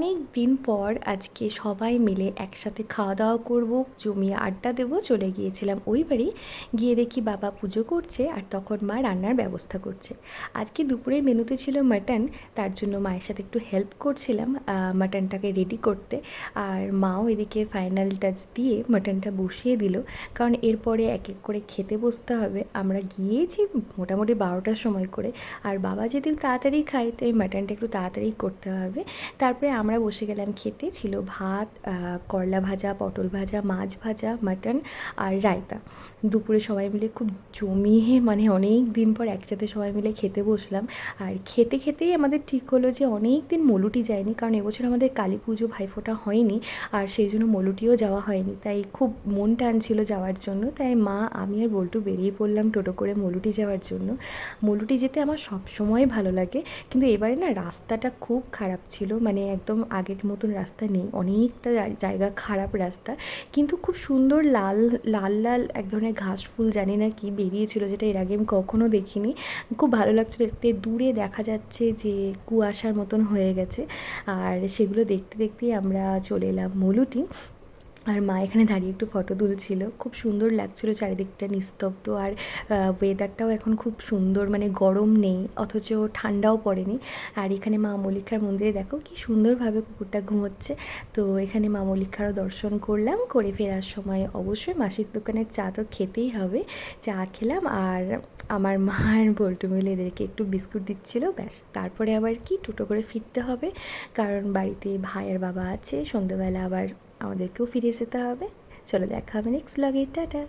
অনেক দিন পর আজকে সবাই মিলে একসাথে খাওয়া দাওয়া করব, জমিয়ে আড্ডা দেবো চলে গিয়েছিলাম ওই বাড়ি। গিয়ে দেখি বাবা পুজো করছে আর তখন মা রান্নার ব্যবস্থা করছে। আজকে দুপুরের মেনুতে ছিল মাটন, তার জন্য মায়ের সাথে একটু হেল্প করছিলাম মাটনটাকে রেডি করতে। আর মাও এদিকে ফাইনাল টাচ দিয়ে মাটনটা বসিয়ে দিল, কারণ এরপরে এক এক করে খেতে বসতে হবে। আমরা গিয়েছি মোটামুটি 12টার সময় করে, আর বাবা যদি তাড়াতাড়ি খায় তাই মাটনটা একটু তাড়াতাড়ি করতে হবে। তারপরে আমরা বসে গেলাম খেতে। ছিল ভাত, করলা ভাজা, পটল ভাজা, মাছ ভাজা, মাটন আর রায়তা। দুপুরে সবাই মিলে খুব জমিয়ে, মানে অনেক দিন পর একসাথে সবাই মিলে খেতে বসলাম। আর খেতে খেতেই আমাদের ঠিক হলো যে অনেক দিন মলুটি যায়নি, কারণ এবছর আমাদের কালী পুজো ভাইফোঁটা হয়নি, আর সেই জন্য মলুটিও যাওয়া হয়নি। তাই খুব মন টানছিল যাওয়ার জন্য, তাই মা, আমি আর বল্টু বেরিয়ে পড়লাম টোটো করে মলুটি যাওয়ার জন্য। মলুটি যেতে আমার সবসময় ভালো লাগে, কিন্তু এবারে না রাস্তাটা খুব খারাপ ছিল, মানে একদম আগের মতন রাস্তা নেই, অনেকটা জায়গা খারাপ রাস্তা। কিন্তু খুব সুন্দর লাল লাল লাল এক ধরনের ঘাস ফুল জানি না কি বেরিয়েছিল, যেটা এর আগে আমি কখনো দেখিনি। খুব ভালো লাগছিল দেখতে। দূরে দেখা যাচ্ছে যে কুয়াশার মতন হয়ে গেছে, আর সেগুলো দেখতে দেখতেই আমরা চলে এলাম মলুটি। আর মা এখানে দাঁড়িয়ে একটু ফটো তুলছিল, খুব সুন্দর লাগছিল চারিদিকটা নিস্তব্ধ। আর ওয়েদারটাও এখন খুব সুন্দর, মানে গরম নেই অথচ ঠান্ডাও পড়েনি। আর এখানে মা মল্লিকার মন্দিরে দেখো কি সুন্দরভাবে কুকুরটা ঘুমোচ্ছে। তো এখানে মা মল্লিকারও দর্শন করলাম, করে ফেরার সময় অবশ্যই মাসির দোকানের চা তো খেতেই হবে। চা খেলাম, আর আমার মা আর বল্টু মিলে এদেরকে একটু বিস্কুট দিচ্ছিলো, ব্যাস। তারপরে আবার কি টোটো করে ফিরতে হবে, কারণ বাড়িতে ভাইয়ের বাবা আছে, সন্ধ্যেবেলা আবার আমাদেরকেও ফিরে যেতে হবে। চলো দেখা হবে নেক্সট ব্লগে, টাটা।